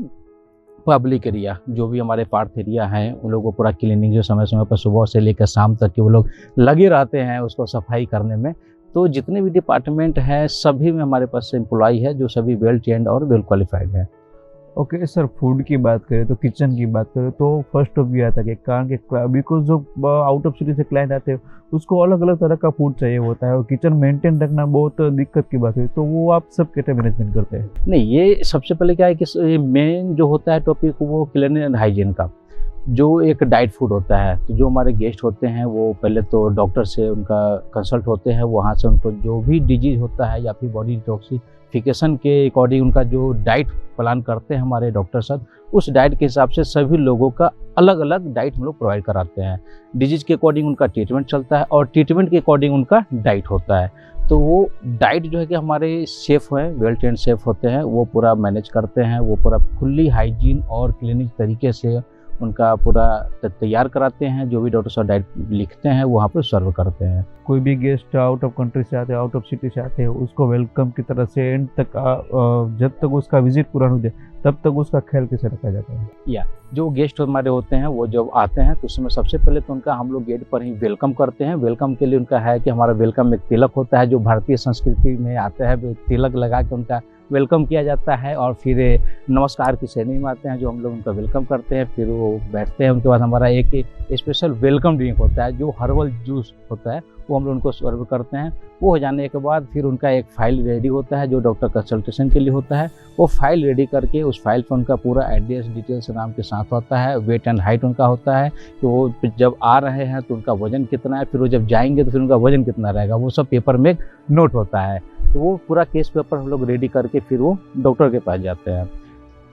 पब्लिक एरिया, जो भी हमारे पार्थ एरिया हैं उन लोगों को पूरा क्लीनिंग जो समय समय पर सुबह से लेकर शाम तक के वो लोग लगे रहते हैं उसको सफाई करने में. तो जितने भी डिपार्टमेंट हैं सभी में हमारे पास एम्प्लॉय है जो सभी वेल ट्रेंड और वेल क्वालिफाइड है. ओके सर, फूड की बात करें तो किचन की बात करें तो फर्स्ट ऑफ व्यू आता है कारण कि बिकॉज जो आउट ऑफ सिटी से क्लाइंट आते हैं उसको अलग अलग तरह का फूड चाहिए होता है और किचन मेंटेन रखना बहुत दिक्कत की बात है, तो वो आप सब कैसे मैनेजमेंट करते हैं? नहीं, ये सबसे पहले क्या है कि मेन जो होता है टॉपिक वो क्लीनिंग एंड हाइजीन का, जो एक डाइट फूड होता है. तो जो हमारे गेस्ट होते हैं वो पहले तो डॉक्टर से उनका कंसल्ट होते हैं, वहाँ से उनको जो भी डिजीज होता है या फिर बॉडी डिटॉक्सिफिकेशन के अकॉर्डिंग उनका जो डाइट प्लान करते हैं हमारे डॉक्टर साहब, उस डाइट के हिसाब से सभी लोगों का अलग अलग डाइट हम लोग प्रोवाइड कराते हैं. डिजीज के अकॉर्डिंग उनका ट्रीटमेंट चलता है और ट्रीटमेंट के अकॉर्डिंग उनका डाइट होता है. तो वो डाइट जो है कि हमारे शेफ़ हैं, वेल ट्रेंड शेफ़ होते हैं, वो पूरा मैनेज करते हैं, वो पूरा फुल्ली हाइजीन और क्लिनिक तरीके से उनका पूरा तैयार कराते हैं. जो भी डॉक्टर साहब डाइट लिखते हैं वहाँ पर सर्व करते हैं. कोई भी गेस्ट आउट ऑफ कंट्री से आते हैं, आउट ऑफ सिटी से आते हैं, उसको वेलकम की तरह से एंड तक जब तक उसका विजिट पूरा हो जाए तब तक उसका ख्याल कैसे रखा जाता है? या जो गेस्ट हमारे होते हैं वो जब आते हैं तो उस समय सबसे पहले तो उनका हम लोग गेट पर ही वेलकम करते हैं. वेलकम के लिए उनका है कि हमारा वेलकम एक तिलक होता है, जो भारतीय संस्कृति में आता है, तिलक लगा के उनका वेलकम किया जाता है और फिर नमस्कार की श्रेणी में आते हैं, जो हम लोग उनका वेलकम करते हैं। फिर वो बैठते हैं, उनके बाद हमारा एक स्पेशल वेलकम ड्रिंक होता है जो हर्बल जूस होता है, वो हम लोग उनको सर्व करते हैं। वो हो जाने के बाद फिर उनका एक फाइल रेडी होता है जो डॉक्टर कंसल्टेशन के लिए होता है। वो फाइल रेडी करके उस फाइल पर उनका पूरा एड्रेस डिटेल्स नाम के साथ होता है, वेट एंड हाइट उनका होता है, तो वो जब आ रहे हैं तो उनका वजन कितना है, फिर वो जब जाएंगे तो फिर उनका वजन कितना रहेगा, वो सब पेपर में नोट होता है। तो वो पूरा केस पेपर हम लोग रेडी करके फिर वो डॉक्टर के पास जाते हैं।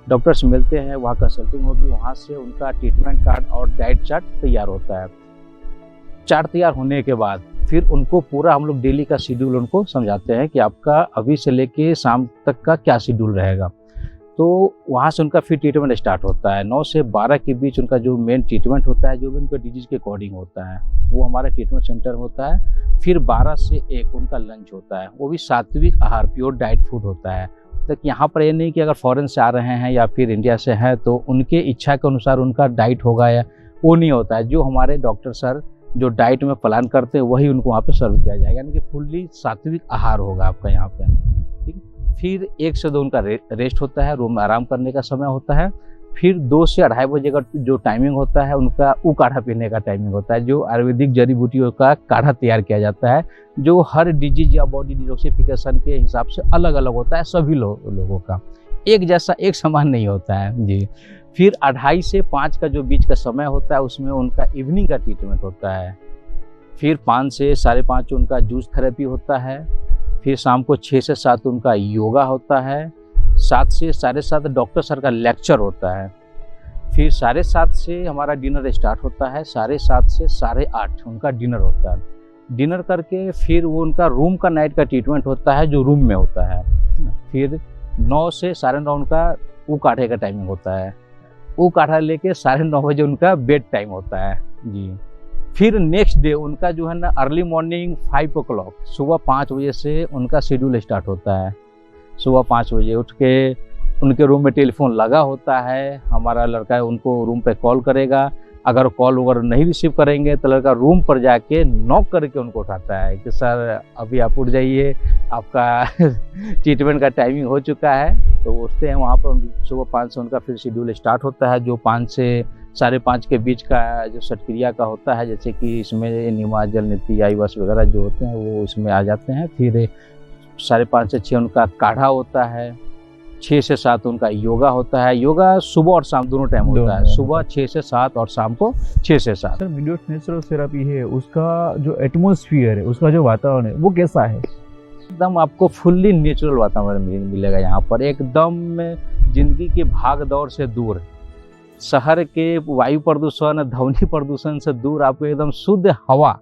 डॉक्टर से मिलते हैं, वहाँ कंसल्टिंग होगी, वहाँ से उनका ट्रीटमेंट कार्ड और डाइट चार्ट तैयार होता है। चार्ट तैयार होने के बाद फिर उनको पूरा हम लोग डेली का शेड्यूल उनको समझाते हैं कि आपका अभी से लेके शाम तक का क्या शेड्यूल रहेगा। तो वहाँ से उनका फिर ट्रीटमेंट स्टार्ट होता है। 9 से 12 के बीच उनका जो मेन ट्रीटमेंट होता है, जो भी उनका डिजीज के अकॉर्डिंग होता है, वो हमारा ट्रीटमेंट सेंटर होता है। फिर 12 से 1 उनका लंच होता है, वो भी सात्विक आहार, प्योर डाइट फूड होता है। तक यहाँ पर ये नहीं कि अगर फॉरेन से आ रहे हैं या फिर इंडिया से हैं तो उनके इच्छा के अनुसार उनका डाइट होगा, या वो नहीं होता है। जो हमारे डॉक्टर सर जो डाइट में प्लान करते हैं वही उनको वहाँ पे सर्व किया जाएगा, यानी कि फुल्ली सात्विक आहार होगा आपका यहाँ पे। ठीक, फिर 1 से 2 उनका रेस्ट होता है, रूम में आराम करने का समय होता है। फिर 2 से 2:30 बजे का जो टाइमिंग होता है उनका वो काढ़ा पीने का टाइमिंग होता है, जो आयुर्वेदिक जड़ी बूटियों का काढ़ा तैयार किया जाता है, जो हर डिजीज या बॉडी डिटॉक्सिफिकेशन के हिसाब से अलग अलग होता है। सभी लोगों का एक जैसा, एक समान नहीं होता है जी। फिर 2:30 से 5 का जो बीच का समय होता है उसमें उनका इवनिंग का ट्रीटमेंट होता है। फिर 5 से 5:30 उनका जूस थेरेपी होता है। फिर शाम को 6 से 7 उनका योगा होता है। 7 से 7:30 डॉक्टर सर का लेक्चर होता है। फिर 7:30 से हमारा डिनर स्टार्ट होता है। 7:30 से 8:30 उनका डिनर होता है। डिनर करके फिर वो उनका रूम का नाइट का ट्रीटमेंट होता है, जो रूम में होता है। फिर 9 से 9:30 उनका वो काढ़े का टाइमिंग होता है। वो काढ़ा लेके 9:30 बजे उनका बेड टाइम होता है जी। फिर नेक्स्ट डे उनका जो है ना अर्ली मॉर्निंग 5 o'clock, सुबह 5 बजे से उनका शेड्यूल स्टार्ट होता है। सुबह 5 बजे उठ के उनके रूम में टेलीफोन लगा होता है, हमारा लड़का उनको रूम पे कॉल करेगा। अगर कॉल वगैरह नहीं रिसीव करेंगे तो लड़का रूम पर जाके नॉक करके उनको उठाता है कि सर अभी आप उठ जाइए, आपका ट्रीटमेंट का टाइमिंग हो चुका है। तो उठते हैं, वहाँ पर सुबह 5 से उनका फिर शेड्यूल स्टार्ट होता है, जो 5 से 5:30 के बीच का जो सटक्रिया का होता है, जैसे कि इसमें निमा जल नीति आईवास वगैरह जो होते हैं वो इसमें आ जाते हैं। फिर 5:30 से 6 उनका काढ़ा होता है। 6 से 7 उनका योगा होता है। योगा सुबह और शाम दोनों टाइम होता है, सुबह 6 से 7 और शाम को 6 से 7। सर, मीडियोस नेचुरल थेरेपी है, उसका जो एटमॉस्फेयर है, उसका जो वातावरण है वो कैसा है? एकदम आपको फुल्ली नेचुरल वातावरण मिलेगा यहाँ पर, एकदम जिंदगी की भाग दौड़ से दूर, शहर के वायु प्रदूषण, ध्वनि प्रदूषण से दूर आपको एकदम शुद्ध हवा,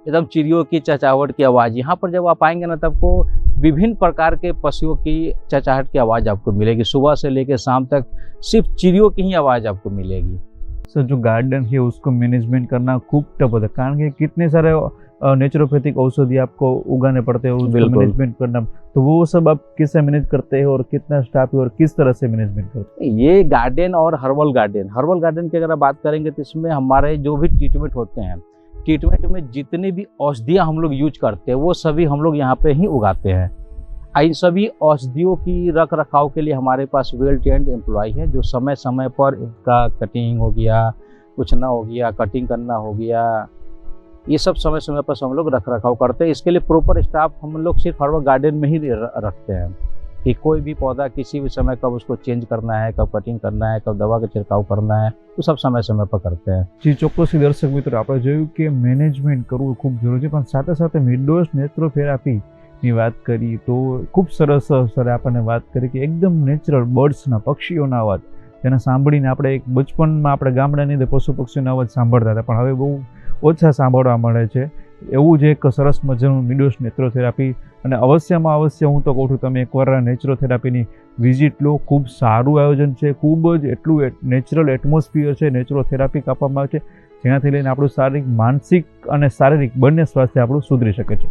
एकदम चिड़ियों की चहचहाहट की आवाज़। यहाँ पर जब आप आएंगे ना तब आपको विभिन्न प्रकार के पशुओं की चहचहाहट की आवाज़ आपको मिलेगी। सुबह से लेकर शाम तक सिर्फ चिड़ियों की ही आवाज़ आपको मिलेगी। सर, जो गार्डन है उसको मैनेजमेंट करना खूब टफ होता है, कारण कि कितने सारे नेचुरोपैथिक औषधि आपको उगाने पड़ते हैं, उसको मैनेजमेंट करना, तो वो सब आप कैसे मैनेज करते हैं और कितना स्टाफ है और किस तरह से मैनेजमेंट करते हैं? ये गार्डन और हर्बल गार्डन की अगर आप बात करेंगे तो इसमें हमारे जो भी ट्रीटमेंट होते हैं, ट्रीटमेंट में जितनी भी औषधियाँ हम लोग यूज करते हैं वो सभी हम लोग यहाँ पे ही उगाते हैं। इन सभी औषधियों की रख रखाव के लिए हमारे पास वेल ट्रेंड एम्प्लॉय है, जो समय समय पर इनका कटिंग हो गया, कुचना हो गया, कटिंग करना हो गया, ये सब समय समय पर हम लोग रख रखाव करते हैं। इसके लिए प्रॉपर स्टाफ हम लोग सिर्फ हर्बल गार्डन में ही रखते हैं कि कोई भी पौधा किसी भी समय कब उसको चेंज करना है, कब कटिंग करना है, कब दवा का छिड़काव करना है, तो सब समय समय पर करते हैं जी। ચોક્કસથી દર્શક મિત્રો, આપણે જોયું કે મેનેજમેન્ટ કરવું ખૂબ જરૂરી છે, પણ સાથે સાથે મીડોસ નેચરોથેરાપીની વાત કરી તો ખૂબ સરસ સરે આપણને વાત કરી કે એકદમ નેચરલ બર્ડ્સના, પક્ષીઓના અવાજ જેને સાંભળીને આપણે એક બચપનમાં આપણે ગામડાની અંદર પશુ પક્ષીઓના અવાજ સાંભળતા હતા, પણ હવે બહુ ઓછા સાંભળવા મળે છે। એવું જ એક સરસ મજાનું મીડોસ નેચરોથેરાપી, અને અવશ્યમાં અવશ્ય હું તો કહું છું તમે એકવાર નેચરોથેરાપીની વિઝિટ લો, ખૂબ સારું આયોજન છે, ખૂબ જ એટલું નેચરલ એટમોસ્ફિયર છે, નેચરોથેરાપી આપવામાં આવે છે, જેનાથી લઈને આપણું શારીરિક, માનસિક અને શારીરિક બંને સ્વાસ્થ્ય આપણું સુધરી શકે છે।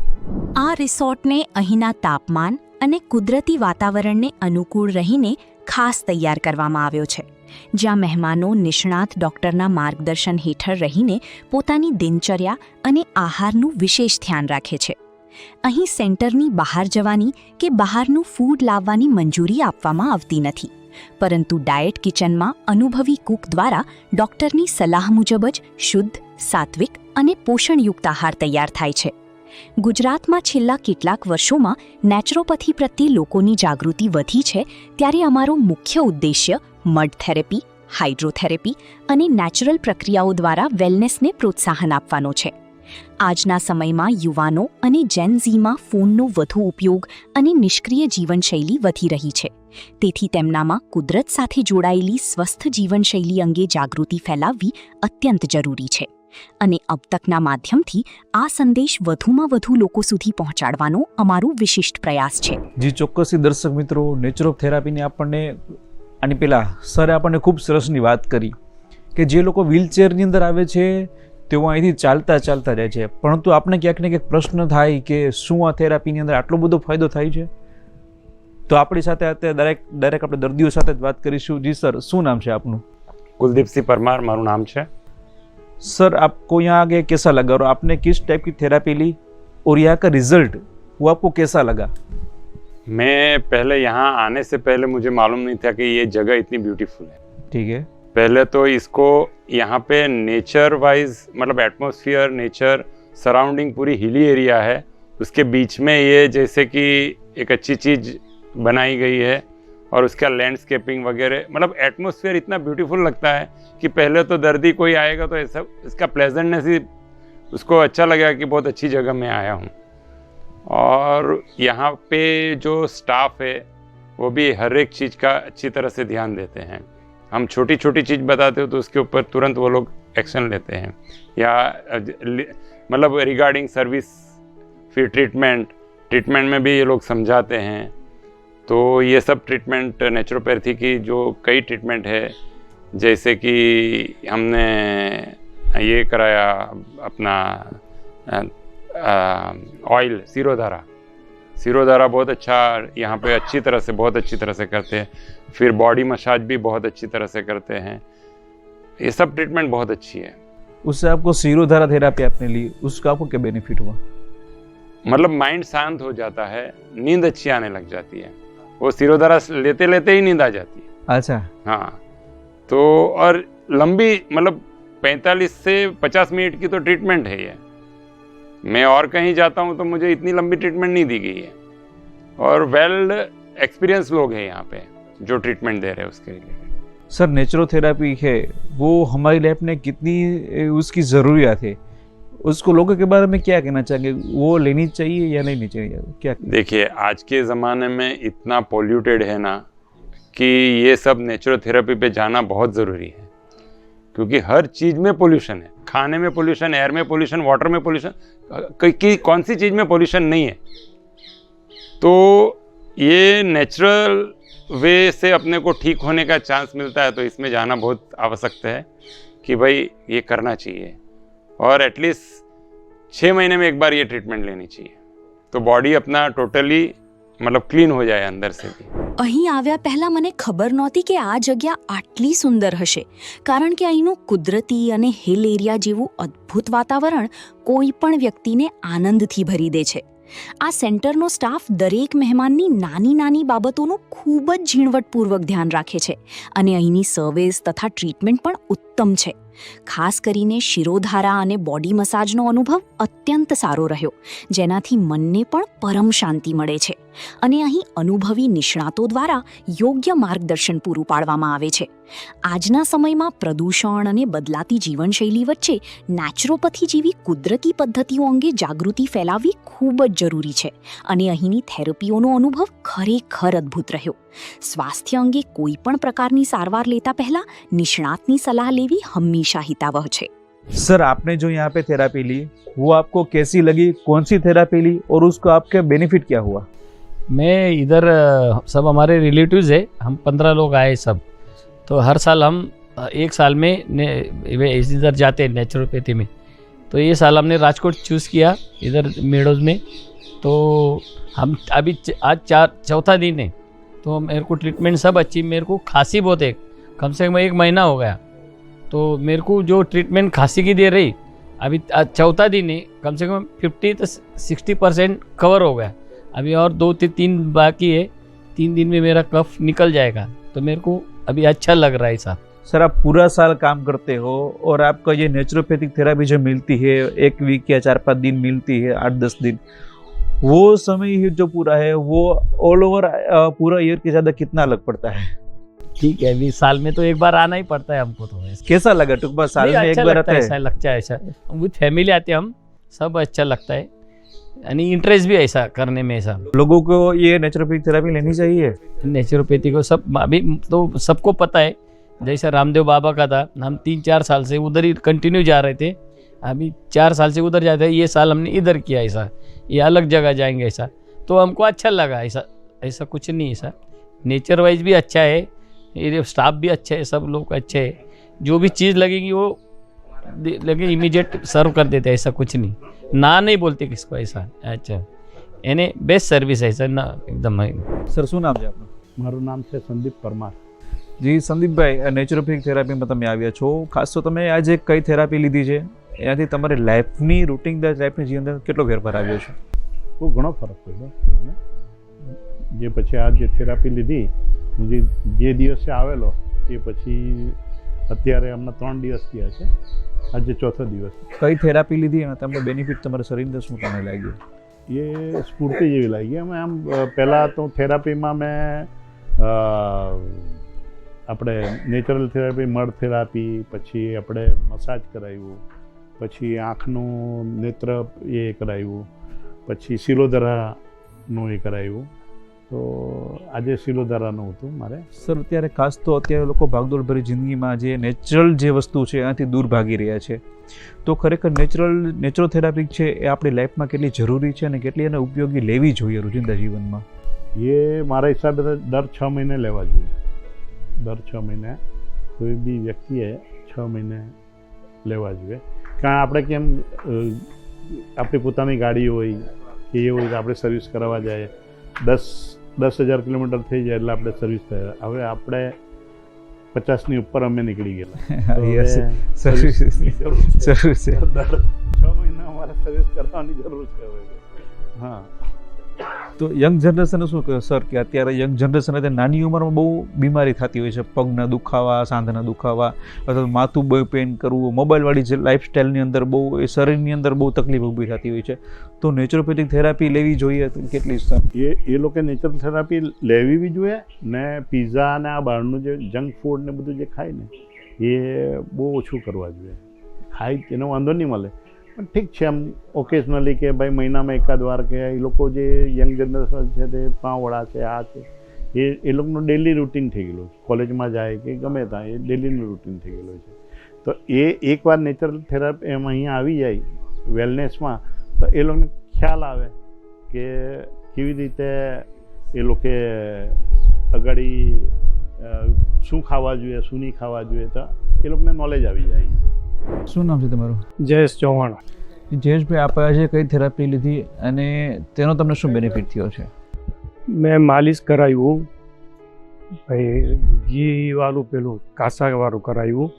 આ રિસોર્ટને અહીંના તાપમાન અને કુદરતી વાતાવરણને અનુકૂળ રહીને ખાસ તૈયાર કરવામાં આવ્યો છે, જ્યાં મહેમાનો નિષ્ણાત ડૉક્ટરના માર્ગદર્શન હેઠળ રહીને પોતાની દિનચર્યા અને આહારનું વિશેષ ધ્યાન રાખે છે। અહીં સેન્ટરની બહાર જવાની કે બહારનું ફૂડ લાવવાની મંજૂરી આપવામાં આવતી નથી, પરંતુ ડાયટ કિચનમાં અનુભવી કુક દ્વારા ડૉક્ટરની સલાહ મુજબ જ શુદ્ધ, સાત્વિક અને પોષણયુક્ત આહાર તૈયાર થાય છે. ગુજરાતમાં છેલ્લા કેટલાક વર્ષોમાં નેચરોપેથી પ્રત્યે લોકોની જાગૃતિ વધી છે, ત્યારે અમારો મુખ્ય ઉદ્દેશ્ય મડ થેરેપી, હાઇડ્રોથેરેપી અને નેચરલ પ્રક્રિયાઓ દ્વારા વેલનેસને પ્રોત્સાહન આપવાનો છે. આજના સમયમાં યુવાનો અને જેન ઝીમાં ફોનનો વધુ ઉપયોગ અને નિષ્ક્રિય જીવનશૈલી વધી રહી છે. તેથી તેમનામાં કુદરત સાથે જોડાયેલી સ્વસ્થ જીવનશૈલી અંગે જાગૃતિ ફેલાવવી અત્યંત જરૂરી છે. અને અબ તકના માધ્યમથી આ સંદેશ વધુમાં વધુ લોકો સુધી પહોંચાડવાનો અમારો વિશિષ્ટ પ્રયાસ છે. જી ચોક્કસથી દર્શક મિત્રો, નેચરોથેરાપીની આપણને આની પહેલાં સરે આપણને ખૂબ સરસની વાત કરી કે જે લોકો વ્હીલચેરની અંદર આવે છે તેઓ અહીંથી ચાલતા ચાલતા જાય છે, પરંતુ આપણે ક્યાંક ને ક્યાંક પ્રશ્ન થાય કે શું આ થેરાપીની અંદર આટલો બધો ફાયદો થાય છે? તો આપણી સાથે અત્યારે ડાયરેક્ટ આપણે દર્દીઓ સાથે જ વાત કરીશું. જી સર, શું નામ છે આપનું? कुलदीप सिंह परमार मारू नाम है. सर, आपको यहाँ आगे कैसा लगा और आपने किस टाइप की थेरापी ली और यहाँ का रिजल्ट वो आपको कैसा लगा? मैं पहले यहाँ आने से पहले मुझे मालूम नहीं था कि ये जगह इतनी ब्यूटीफुल है. ठीक है. पहले तो इसको यहाँ पे नेचर वाइज मतलब एटमॉस्फेयर, नेचर, सराउंडिंग पूरी हिली एरिया है, उसके बीच में ये जैसे कि एक अच्छी चीज़ बनाई गई है और उसका लैंडस्केपिंग वगैरह मतलब एटमॉस्फेयर इतना ब्यूटीफुल लगता है कि पहले तो दर्दी कोई आएगा तो ऐसा इसका प्लेजेंटनेस ही उसको अच्छा लगेगा कि बहुत अच्छी जगह में आया हूँ. और यहाँ पे जो स्टाफ है वो भी हर एक चीज़ का अच्छी तरह से ध्यान देते हैं. हम छोटी छोटी चीज़ बताते हो तो उसके ऊपर तुरंत वो लोग एक्शन लेते हैं. या मतलब रिगार्डिंग सर्विस, फिर ट्रीटमेंट में भी ये लोग समझाते हैं. तो ये सब ट्रीटमेंट नेचुरोपैथी की जो कई ट्रीटमेंट है, जैसे कि हमने ये कराया अपना ऑयल सिरोधारा बहुत अच्छा यहाँ पे अच्छी तरह से बहुत अच्छी तरह से करते हैं. फिर बॉडी मसाज भी बहुत अच्छी तरह से करते हैं. ये सब ट्रीटमेंट बहुत अच्छी है. उससे आपको सिरोधारा थेरापी आपने ली, उसका आपको क्या बेनिफिट हुआ? मतलब माइंड शांत हो जाता है, नींद अच्छी आने लग जाती है. वो सिरोधारा लेते लेते ही नींद आ जाती है. अच्छा. हाँ, तो और लंबी मतलब 45 से 50 मिनट की तो ट्रीटमेंट है ये. मैं और कहीं जाता हूँ तो मुझे इतनी लंबी ट्रीटमेंट नहीं दी गई है. और वेल एक्सपीरियंस लोग हैं यहाँ पे जो ट्रीटमेंट दे रहे हैं उसके लिए. सर, नेचुरोथेरापी है वो हमारी लाइफ में कितनी उसकी ज़रूरियात है, उसको लोगों के बारे में क्या कहना चाहेंगे? वो लेनी चाहिए या नहीं चाहिए? क्या देखिए, आज के ज़माने में इतना पोल्यूटेड है ना कि ये सब नेचुरोथेरेपी पे जाना बहुत ज़रूरी है. क्योंकि हर चीज़ में पोल्यूशन है. खाने में पोल्यूशन, एयर में पोल्यूशन, वाटर में पोल्यूशन, कौन सी चीज़ में पोल्यूशन नहीं है? तो ये नेचुरल वे से अपने को ठीक होने का चांस मिलता है, तो इसमें जाना बहुत आवश्यक है कि भाई ये करना चाहिए. और एटलीस्ट 6 महीने में एक बार ये ट्रीटमेंट लेनी चाहिए, तो बॉडी अपना टोटली मतलब ક્લીન हो जाए અંદર से भी. અહીં આવ્યા પહેલા મને ખબર નહોતી કે આ જગ્યા આટલી સુંદર હશે, કારણ કે અહીંનું કુદરતી અને હિલ એરિયા જેવું અદ્ભુત વાતાવરણ કોઈ પણ વ્યક્તિને આનંદથી ભરી દે છે. આ સેન્ટરનો સ્ટાફ દરેક મહેમાનની નાની નાની બાબતોનું ખૂબ જ ઝીણવટપૂર્વક ધ્યાન રાખે છે અને અહીંની સર્વિસ તથા ટ્રીટમેન્ટ પણ ઉત્તમ છે. ખાસ કરીને શિરોધારા અને બોડી મસાજનો અનુભવ અત્યંત સારો રહ્યો, જેનાથી મનને પણ પરમ શાંતિ મળે છે. અને અહીં અનુભવી નિષ્ણાતો દ્વારા યોગ્ય માર્ગદર્શન પૂરું પાડવામાં આવે છે. આજના સમયમાં પ્રદૂષણ અને બદલાતી જીવનશૈલી વચ્ચે નેચરોપેથી જેવી કુદરતી પદ્ધતિઓ અંગે જાગૃતિ ફેલાવવી ખૂબ જ જરૂરી છે અને અહીંની થેરપીઓનો અનુભવ ખરેખર અદ્ભુત રહ્યો. સ્વાસ્થ્ય અંગે કોઈ પણ પ્રકારની સારવાર લેતા પહેલા નિષ્ણાતની સલાહ લેવી હંમેશા હિતાવહ છે. सर, आपने जो यहाँ पे थेरापी ली वो आपको कैसी लगी, कौन सी थेरापी ली और उसको आपके बेनिफिट क्या हुआ? मैं इधर सब हमारे रिलेटिव्स है, हम 15 लोग आए सब. तो हर साल हम एक साल में इधर जाते हैं नेचुरोपैथी में. तो ये साल हमने राजकोट चूज़ किया इधर मेडोज में. तो हम अभी आज चौथा दिन है, तो मेरे को ट्रीटमेंट सब अच्छी. मेरे को खांसी बहुत है, कम से कम 1 महीना हो गया. तो मेरे को जो ट्रीटमेंट खांसी की दे रही अभी चौथा दिन है, कम से कम 50-60% कवर हो गया। अभी और 2-3 बाकी है, 3 दिन में मेरा कफ निकल जाएगा, तो मेरे को अभी अच्छा लग रहा है साहब। सर आप पूरा साल काम करते हो और आपका ये नेचुरोपैथिक थेरापी जो मिलती है 1 वीक या 4-5 दिन मिलती है, 8-10 दिन, वो समय ही जो पूरा है वो ऑल ओवर पूरा ईयर के ज़्यादा कितना लग पड़ता है? ठीक है, अभी साल में तो एक बार आना ही पड़ता है हमको तो। कैसा लगा टुकबा साल में एक बार आता है? ऐसा लगता है, ऐसा विद फैमिली आते हम सब, अच्छा लगता है, यानी इंटरेस्ट भी ऐसा करने में। ऐसा लोगों को ये नेचुरोपैथिक थेरापी लेनी चाहिए। नेचुरोपैथी को सब अभी तो सबको पता है, जैसा रामदेव बाबा का था, हम 3-4 साल से उधर ही कंटिन्यू जा रहे थे, अभी 4 साल से उधर जाते हैं, ये साल हमने इधर किया ऐसा, ये अलग जगह जाएंगे ऐसा, तो हमको अच्छा लगा। ऐसा कुछ नहीं, ऐसा नेचर वाइज भी अच्छा है, ये स्टाफ भी अच्छा है, सब लोग अच्छे हैं, जो भी चीज़ लगेगी वो लगे इमीडिएट सर्व कर देते हैं, ऐसा कुछ नहीं, ना नहीं बोलते किसको ऐसा। अच्छा यानी बेस्ट सर्विस है सर ना, एकदम। સર શું નામ છે આપનું? મારું નામ છે સંદીપ પરમાર. જી સંદીપભાઈ, નેચરોપેથિક થેરાપીમાં તમે આવ્યા છો, ખાસ તો તમે આજે કઈ થેરાપી લીધી છે, એનાથી તમારી લાઈફની રૂટીન લાઈફની જીવન અંદર કેટલો ફેરફાર આવ્યો છે? બહુ ઘણો ફરક પડ્યો મને. જે પછી આ જે થેરાપી લીધી, હું જે દિવસે આવેલો એ પછી અત્યારે હમણાં 3 દિવસ થયા છે, આજે 4થો દિવસ. કઈ થેરાપી લીધી અને તમને બેનિફિટ તમારા શરીરને શું તમને લાગ્યું? એ સ્ફૂર્તિ જેવી લાગી. અમે આમ પહેલાં તો થેરાપીમાં મેં આપણે નેચરલ થેરાપી, મડ થેરાપી, પછી આપણે મસાજ કરાવ્યું, પછી આંખનું નેત્ર એ કરાવ્યું, પછી શિલોધરાનું એ કરાવ્યું. તો આજે શિલોધરાનું હતું મારે. સર અત્યારે ખાસ તો અત્યારે લોકો ભાગદોડભરી જિંદગીમાં જે નેચરલ જે વસ્તુ છે એનાથી દૂર ભાગી રહ્યા છે, તો ખરેખર નેચરોથેરાપી છે એ આપણી લાઈફમાં કેટલી જરૂરી છે અને કેટલી એને ઉપયોગી લેવી જોઈએ રોજિંદા જીવનમાં? એ મારા હિસાબે દર 6 મહિને લેવા જોઈએ. દર 6 મહિને કોઈ બી વ્યક્તિએ 6 મહિને લેવા જોઈએ. કારણ આપણે કેમ આપણી પોતાની ગાડી હોય કે એ હોય તો આપણે સર્વિસ કરાવવા જાય, 10,000 કિલોમીટર થઈ જાય એટલે આપણે સર્વિસ થાય. હવે આપણે 50ની ઉપર અમે નીકળી ગયેલા. સર્વિસ છે. દર 6 મહિના અમારે સર્વિસ કરવાની જરૂર છે હવે. હા, તો યંગ જનરેશનને શું કહ્યું સર કે અત્યારે યંગ જનરેશન નાની ઉંમરમાં બહુ બીમારી થતી હોય છે, પગના દુખાવા, સાંધાના દુખાવા, અથવા માથું બહુ પેન કરવું, મોબાઈલવાળી જે લાઈફસ્ટાઈલની અંદર બહુ એ શરીરની અંદર બહુ તકલીફ ઊભી થતી હોય છે, તો નેચરોપેથિક થેરાપી લેવી જોઈએ તો કેટલી? એ લોકો નેચરલ થેરાપી લેવી બી જોઈએ ને પીઝા અને આ બહારનું જે જંક ફૂડ ને બધું જે ખાય ને એ બહુ ઓછું કરવા જોઈએ. ખાય એનો વાંધો નહીં મળે, પણ ઠીક છે આમ ઓકેશનલી કે ભાઈ મહિનામાં એકાદ વાર કે એ લોકો જે યંગ જનરેશન છે તે પાવડા છે, આ છે, એ લોકોનું ડેલી રૂટીન થઈ ગયેલું છે. કોલેજમાં જાય કે ગમે ત્યાં એ ડેલીનું રૂટીન થઈ ગયેલું છે. તો એ એકવાર નેચરલ થેરાપી એમ અહીંયા આવી જાય વેલનેસમાં, તો એ લોકોને ખ્યાલ આવે કે કેવી રીતે એ લોકો અગાડી શું ખાવા જોઈએ, શું નહીં ખાવા જોઈએ, તો એ લોકોને નોલેજ આવી જાય. શું નામ છે તમારું? જયેશ ચૌહાણ. જયેશભાઈ, આપણે આજે કઈ થેરાપી લીધી અને તેનો તમને શું બેનિફિટ થયો છે? મેં માલિશ કરાવ્યું, ભાઈ ઘીવાળું પેલું કાસાવાળું કરાવ્યું,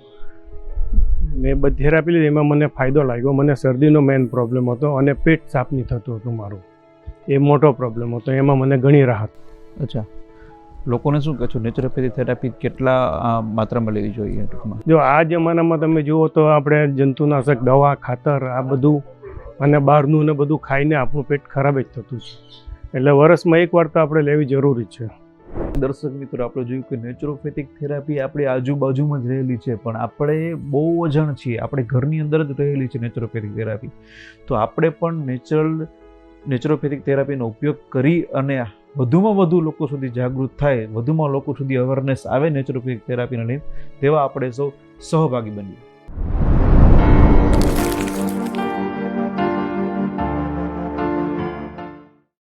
મેં બધી થેરાપી લીધી. એમાં મને ફાયદો લાગ્યો. મને શરદીનો મેઇન પ્રોબ્લેમ હતો અને પેટ સાફ નહીં થતું હતું મારું, એ મોટો પ્રોબ્લેમ હતો. એમાં મને ઘણી રાહત. અચ્છા, લોકોને શું કહો છો નેચરોપેથિક થેરાપી કેટલા માત્રામાં લેવી જોઈએ ટૂંકમાં? જો આ જમાનામાં તમે જુઓ તો આપણે જંતુનાશક દવા, ખાતર, આ બધું અને બહારનું ને બધું ખાઈને આપણું પેટ ખરાબ જ થતું છે. એટલે વર્ષમાં એકવાર તો આપણે લેવી જરૂરી છે. દર્શક મિત્રો, આપણે જોયું કે નેચરોપેથિક થેરાપી આપણી આજુબાજુમાં જ રહેલી છે, પણ આપણે બહુ અજાણ છીએ, આપણે ઘરની અંદર જ રહેલી છે નેચરોપેથિક થેરાપી. તો આપણે પણ નેચરોપેથિક થેરાપીનો ઉપયોગ કરી અને વધુમાં વધુ લોકો સુધી જાગૃત થાય, વધુમાં લોકો સુધી અવેરનેસ આવે નેચરોપેથિક થેરાપીને લઈને, તેવા આપણે સૌ સહભાગી બનીએ.